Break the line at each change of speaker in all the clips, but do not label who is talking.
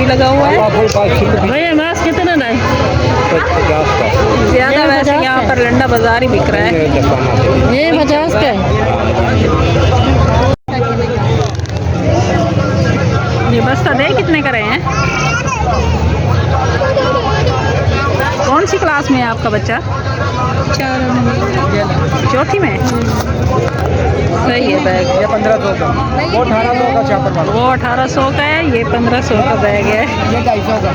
लगा हुआ है। भैया मास्क कितना है? ज़्यादा वैसे यहाँ पर लंडा बाजार ही बिक रहा है। ये 50 का है। ये बस्ता दे कितने का रहे हैं? कौन सी क्लास में है आपका बच्चा? 4वीं में। सही है बैग।
ये 1500 का, वो 1800 का चापर वाला।
वो 1800 का है, ये 1500 का बैग है।
ये 250 का।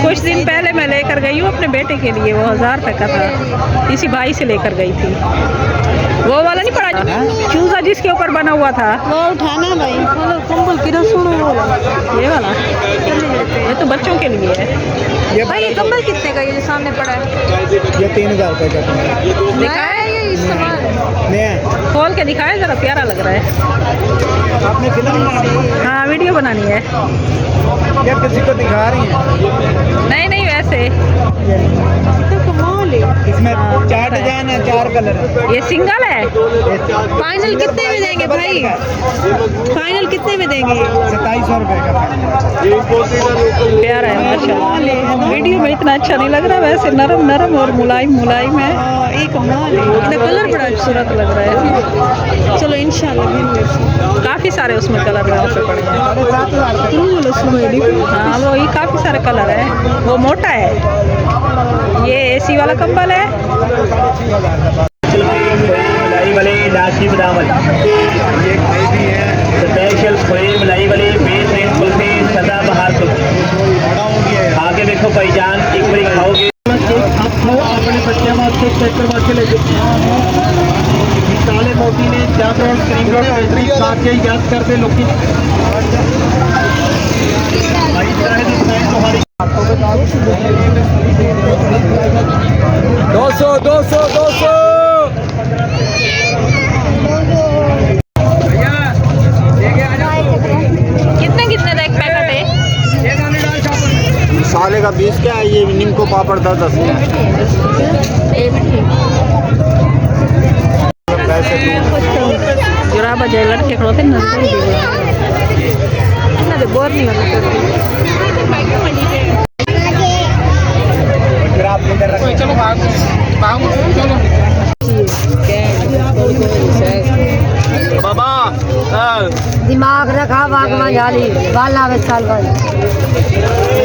कुछ दिन पहले मैं लेकर गई हूँ अपने बेटे के लिए, वो 1000 रुपये का था। इसी भाई से लेकर गई थी। वो वाला नहीं पड़ा चूजा जिसके ऊपर बना हुआ था,
वो उठाना भाई। कंबल कितना सुनो
ये वाला। ये तो बच्चों के लिए है।
ये
भाई ये कंबल कितने का, ये जो सामने पड़ा है?
ये 3000 रुपये का।
दिखाए
ये इस्तेमाल
नहीं,
खोल के दिखाए जरा, प्यारा लग रहा है।
आपने फिल्म बनानी है?
हाँ वीडियो बनानी है।
ये किसी को दिखा रही हैं?
नहीं नहीं वैसे
तो कमाल है।
इसमें 4 डिजाइन है, 4 कलर है।
ये सिंगल है।
फाइनल कितने में देंगे भाई? फाइनल कितने में देंगे?
2700 रुपये का।
प्यारा है माशाल्लाह। वीडियो में इतना अच्छा नहीं लग रहा, वैसे नरम नरम और मुलायम मुलायम है।
एक कमाल है। इतना कलर बड़ा
खूबसूरत लग रहा है।
चलो इंशाल्लाह।
काफ़ी सारे उसमें कलर वहाँ पे पड़े हैं।
हाँ
हाँ वो ये काफ़ी सारे कलर है। वो मोटा है। ये एसी वाला कंबल है।
मलाई वाले लाची बादाम
ये खाई भी है।
स्पेशल खोए मलाई वाले बेहतरीन कुल्फी सदाबहार कुल्फी। आगे देखो भाईजान, एक बारी खाओगे अपने बच्चे वास्ते चेक करवा के ले काले मोती ने जाम रोड क्रीम रोड बेहतरीन खा के याद कर दे लोग
200
कितने कितने का एक पैकेट है?
साले का 20 का है। ये नीम को पापड़ 10 का
जुरा बजे लड़के खड़ोते नजर बोर नहीं होना।
बाबा
दिमाग रखा बागवा जाली बाला में साल बाद।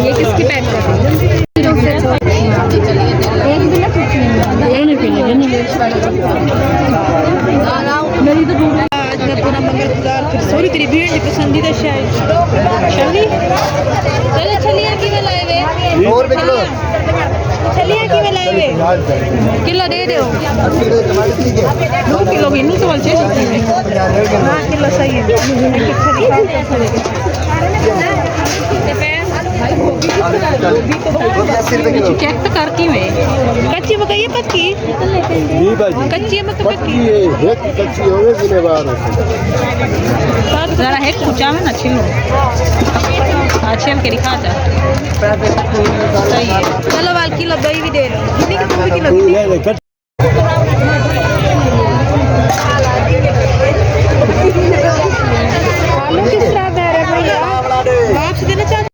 ये किसकी पैक कर रही है?
मेरी तो आज मैं पूरा मंगल गुजार फिर सॉरी तेरी भीड़ की पसंदीदा शायद शली चले छलिया की में लाए वे
और भी किलो
छलिया की में लाए वे किलो दे दो
2 किलो भी नहीं तो अच्छे
हाँ किलो सही है।
चेक तो करती मैं।
कच्ची मकई पक्की कच्ची मत पक्की
जरा है कुचा में ना छिलो। छिल के दिखा जा। सही है।
चलो वाल किलो दही भी दे रहे किलो आलू किस तरह दे रहे भैया? वापस देना चाहते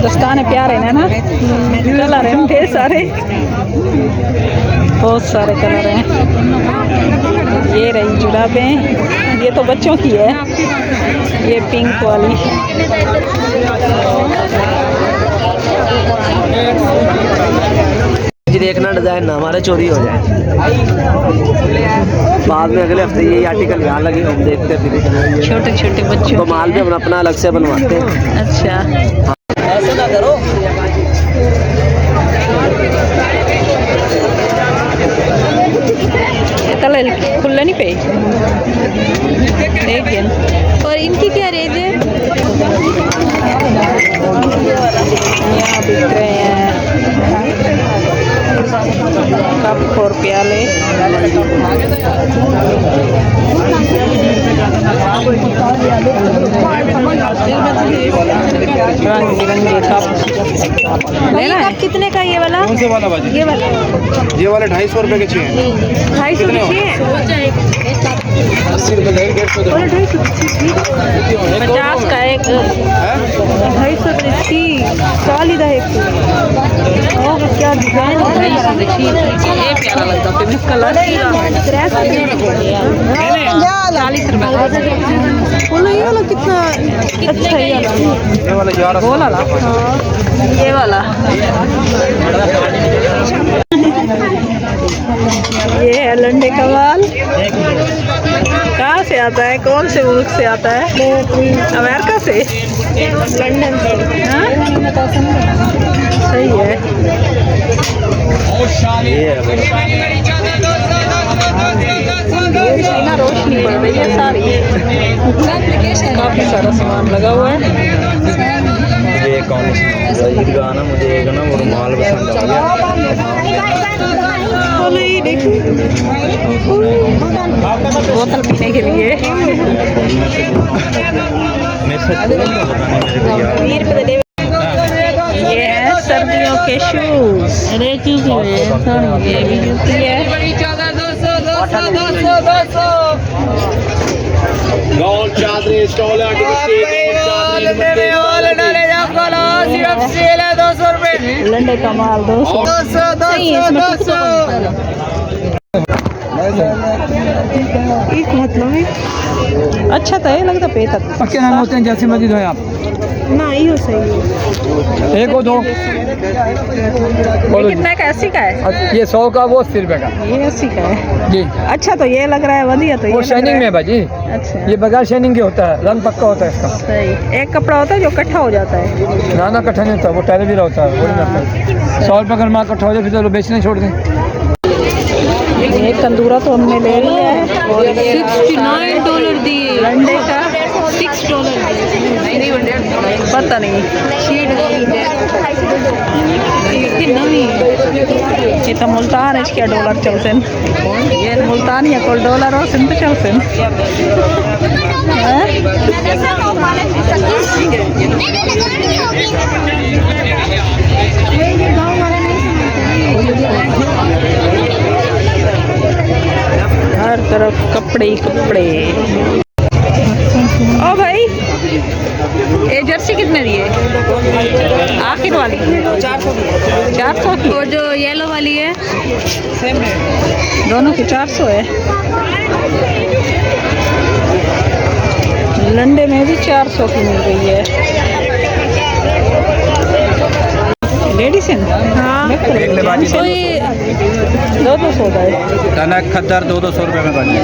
दस्ताने प्यारे हैं ना, कलर हैं ढेर सारे, बहुत सारे कलर हैं। ये रही जुराबें, ये तो बच्चों की है। ये पिंक वाली
जी देखना डिजाइन ना हमारे चोरी हो जाए। बाद में अगले हफ्ते ये आर्टिकल यहाँ लगे, हम देखते फिर
छोटे छोटे बच्चों
तो माल भी हम अपना अलग से बनवाते हैं।
अच्छा
ऐसे ना करो।
तले खुले नहीं पे एक दिन।
और इनकी क्या रेंज है?
यहाँ बिक रहे हैं कप और प्याले। रंग बिरंगे कप लेना है।
कितने का ये वाला?
कौन से वाला बाजी?
ये वाला
ये वाले 250 रुपए के 6 हैं।
250 के 6 है।
80 रुपए का 150
बोले 250
50 का एक
250 के 100 लीदा है। ओह क्या डिजाइन है।
ये प्यारा लगता है पिंक कलर। 40 रुपए।
बोलो ये वाला कितना अच्छा है ये
वाला 1100
वो वाला। ये वाला ये है लंडे का बाल। कहाँ से आता है? कौन से मुल्क से आता है? अमेरिका से,
लंदन से।
हाँ? सही है। ना रोशनी पड़ रही है सारी। काफी सारा सामान लगा हुआ है।
मुझे कौन ईदगाह ना, मुझे एक ना वो रुमाल पसंद आ गया।
बोतल पीने के लिए। ये है सर्दियों के शूज। अरे ये भी जूती है। लंडे का माल 200। एक मतलब है अच्छा था। ये लगता पे तक
पक्के नाम होते हैं जैसे मस्जिद है आप
ना ये सही है।
एक और दो।
ये कितना का? 80 का है।
ये 100 का, वो 80 रुपए का।
ये 80 का है
जी।
अच्छा तो ये लग रहा है वधिया। तो
वो
ये
शाइनिंग में है भाजी।
अच्छा
ये बगैर शाइनिंग के होता है, रंग पक्का होता है इसका।
सही। एक कपड़ा होता है जो इकट्ठा हो जाता है।
नाना कट्ठा नहीं होता, वो टहले भी होता है। 100 रुपये अगर माल इकट्ठा हो जाए फिर तो बेचने छोड़ दें।
ये तंदूरा तो हमने ले लिया है।
$69 दिए।
लंडे का
$6
पता नहीं। ये तो मुल्तान है। क्या डॉलर चलते हैं? ये मुल्तान या कोई डॉलर हो सिंध चलते हैं। हर तरफ कपड़े ही कपड़े। ओ भाई ये जर्सी कितने दी है? आखिर वाली 400 की।
और जो येलो वाली है
दोनों की 400 है। लंडे में भी 400 की मिल रही है। लेडीज है।
हाँ। कोई
200 का है।
दनक खद्दर 200 रुपये में बाजी।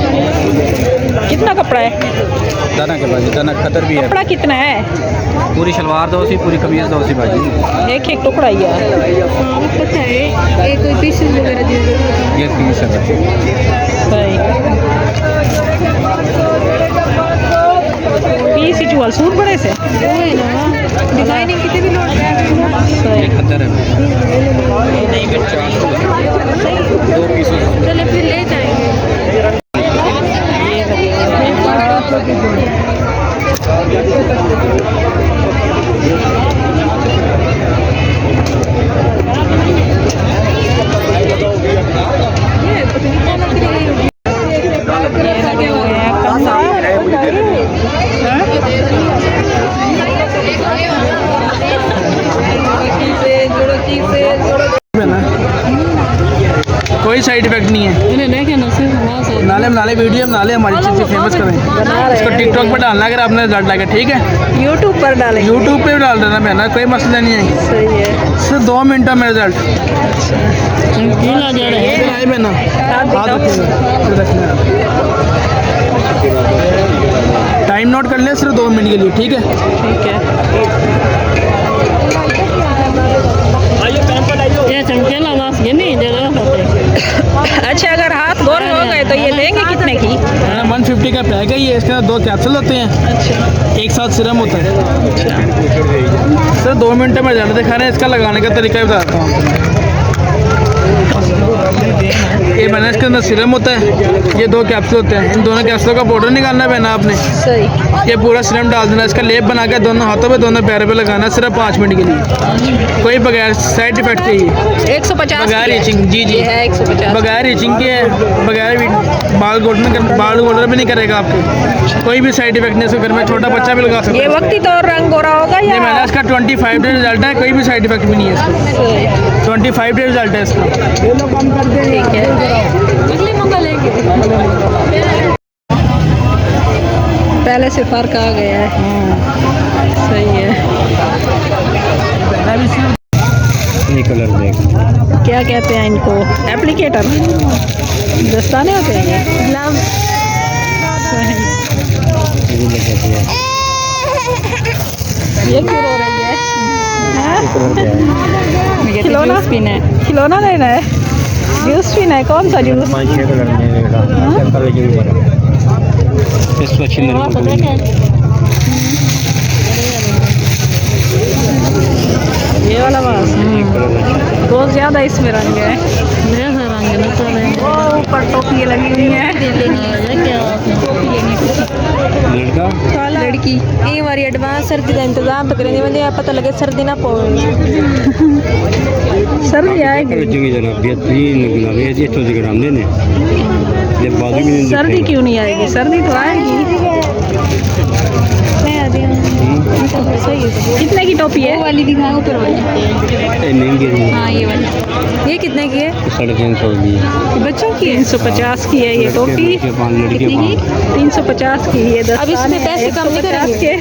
कितना कपड़ा है?
दनक है बाजी, दनक खद्दर भी है।
कपड़ा कितना है?
पूरी शलवार 200, पूरी कमीज 200 बाजी।
एक एक टुकड़ा ही है।
पता है ये कोई पीसेस वगैरह दिए।
ये 30 है बाजी।
सही। पीस चुअल सूट बड़े से
वो है ना डिजाइनिंग कितने भी लोग
सही।
खद्दर है दो पीस।
चले फिर ले जाएंगे।
कोई साइड इफेक्ट नहीं है। नाले नाले वीडियो बना ले, हमारी चीज़ें फेमस करें। इसको टिकटॉक पर डालना अगर आपने रिजल्ट लगा, ठीक है?
यूट्यूब पर डालेंगे।
यूट्यूब पे भी डाल देना बहना, कोई मसला नहीं है।
सही है।
सिर्फ 2 मिनटों में रिजल्ट आए बहना। टाइम नोट कर ले, सिर्फ 2 मिनट के लिए, ठीक है?
ठीक है। अच्छा अगर हाथ गोल हो गए तो ये देंगे कितने की?
150 का पैक है ये। इसके अंदर 2 कैप्सूल होते हैं, एक साथ सिरम होता है। सर 2 मिनट में रिजल्ट दिखा रहे हैं। इसका लगाने का तरीका भी बताता हूँ। ये बना इसके अंदर सिरम होता है, ये 2 कैप्सूल होते हैं। इन दोनों कैप्सूलों का पाउडर निकालना है पहना आपने,
सही।
ये पूरा सिरम डाल देना, इसका लेप बना के दोनों हाथों पे दोनों पैरों पे लगाना सिर्फ 5 मिनट के लिए, कोई बगैर साइड इफेक्ट चाहिए,
150
बगैर रीचिंग। जी जी,
ये है 150।
बगैर रीचिंग के है, बगैर बाल गोल्डन भी नहीं करेगा आपको, कोई भी साइड इफेक्ट नहीं। इसको घर में छोटा बच्चा भी लगा सकता
ये
है।
वक्ती तौर रंग गोरा होगा
ये
या
मैंने इसका 25 डे रिजल्ट है, कोई भी साइड इफेक्ट भी नहीं है इसका, 25 डे रिजल्ट है इसका।
ठीक है।
अगले मंगल लेंगे।
पहले से फर्क आ गया है। सही है।
ये कलर देख,
क्या कहते हैं इनको? एप्लीकेटर, दस्ताने होते हैं ये। ग्लव्स। ये क्यों रो रही है? हाँ? खिलौना पीना है, खिलौना लेना है, जूस पीना है। कौन सा जूस?
5-6 कलर में इसको अच्छी
ये वाला बस बहुत ज़्यादा इसमें रंग है। वो ऊपर टोपियाँ लगी हुई हैं।
लड़का
लड़की ये हमारी एडवांस सर्दी का इंतजाम तो करेंगे, मुझे पता लगे सर्दी ना पो
सर्दी आएगी।
जनाब बेहतरीन ये तो ग्राम देने जब बाजू में
सर्दी क्यों नहीं आएगी? सर्दी तो आएगी। कितने की टोपी है?
वो वाली दिखाओ, ऊपर वाली।
महंगी है।
हाँ ये वाली। ये कितने की है?
350 की है।
ये बच्चों की है।
350 की है ये टोपी।
कितनी की?
350 की ये।
अब इसमें पैसे कम नहीं करेंगे?
के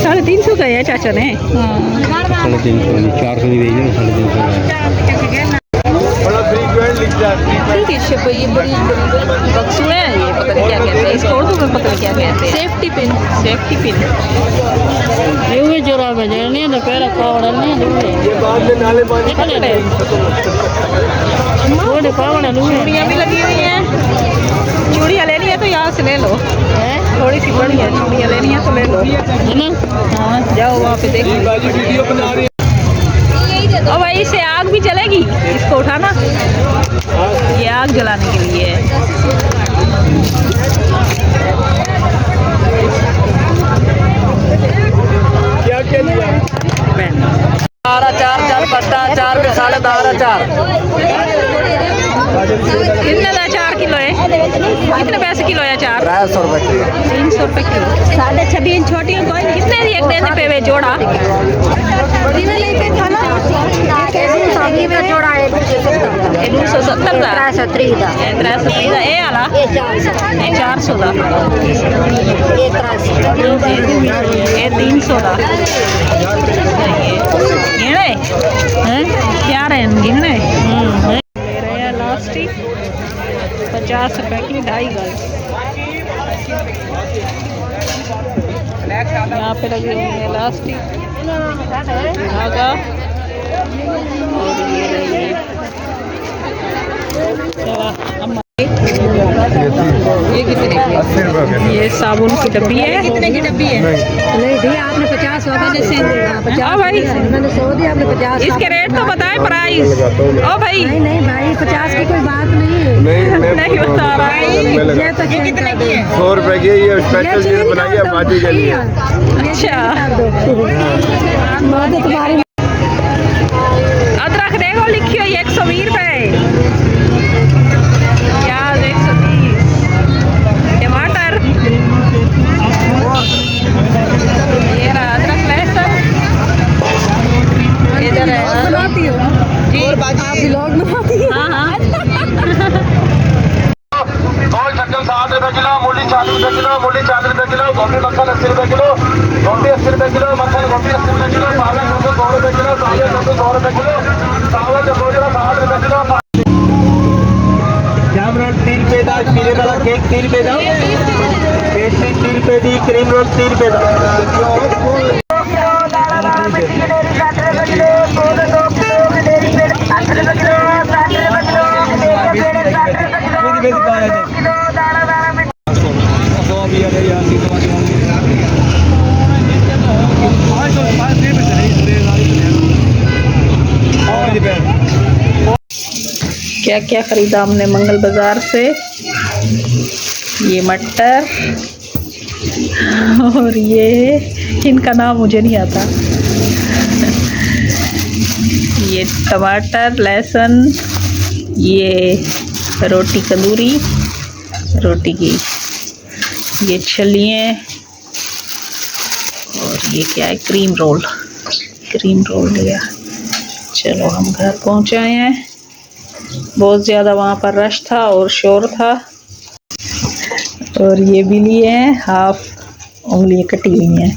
350 का है चाचा ने।
350 400 की भेजिए, 350
ठीक है शिप, ये बड़ी
बक्सुए हैं ये, पता नहीं क्या कहते हैं इसको, उर्दू में पता नहीं क्या कहते हैं।
Safety pin.
Safety pin.
ये जोरा बजरनी है, पैर कावड़ नहीं है। वो कावड़
चूड़ियाँ भी लगी हुई हैं। चूड़ियाँ लेनी है तो यहाँ से ले लो, थोड़ी सी बड़ी है। चूड़ियाँ लेनी है तो ले लो। हाँ जाओ वहाँ पे देखो। और भाई इससे आग भी जलेगी, इसको उठाना। ये आग जलाने के लिए है।
क्या क्या लिया? 12 4 4 पे 12.5 4।
कितने का 4 किलो है? कितने पैसे किलो है 4?
300 रुपये किलो।
300 रुपये किलो। 6.5 छोटी कोई कितने दी एक देने पे वे जोड़ा?
जोड़ा है
270 का। 330 का। ये आला ये 400 का। ये 300 का। गिने क्या रहे गिने? ले रहे हैं लास्ट ही 50 रुपए की 2.5 गज। यहाँ पे लगी हुई है लास्ट ही धागा। और ये रही है। चला अम्मा ये कितने की? ये साबुन की डब्बी है।
कितने की डब्बी है? नहीं भैया आपने 50 वादा जैसे
हाँ भाई
मैंने 100 दिया, आपने 50।
इसके रेट तो बताए प्राइस। ओ भाई
नहीं भाई 50 की कोई बात नहीं है।
नहीं बता रहा है।
ये तो कितने की है?
100 रुपए की ये स्पेशल चीज बनाई है बाजी के लिए।
अच्छा
तुम्हारी
अदरक देखो लिखी हुई 120 रुपए। प्याज 130। टमाटर ये रहा अदरक लहसुन। इधर है जी
आप ब्लॉग बनाती हो?
हाँ हाँ।
छक्कन 60 रुपए किलो, मूली 40 रुपए किलो, मूली 40 रुपए किलो, गोभी मक्खन 80 रुपए किलो, गोभी 80 रुपए किलो, मक्खन गोभी 80 रुपए किलो, पालक 100 रुपए किलो, साले 100 रुपए किलो, चावल 60 रुपए किलो।
जाम रोल 3 रुपए दा, पीले वाला केक 3 रुपए दा, पेस्ट्री 3 रुपए दी, क्रीम रोल 3 रुपए दा।
क्या क्या ख़रीदा हमने मंगल बाज़ार से। ये मटर और ये इनका नाम मुझे नहीं आता। ये टमाटर, लहसुन, ये रोटी तंदूरी, रोटी की ये छलियाँ, और ये क्या है, क्रीम रोल लिया। चलो हम घर पहुँच आए हैं। बहुत ज़्यादा वहाँ पर रश था और शोर था। और ये भी लिए हैं, हाफ उंगलियाँ कटी हुई हैं।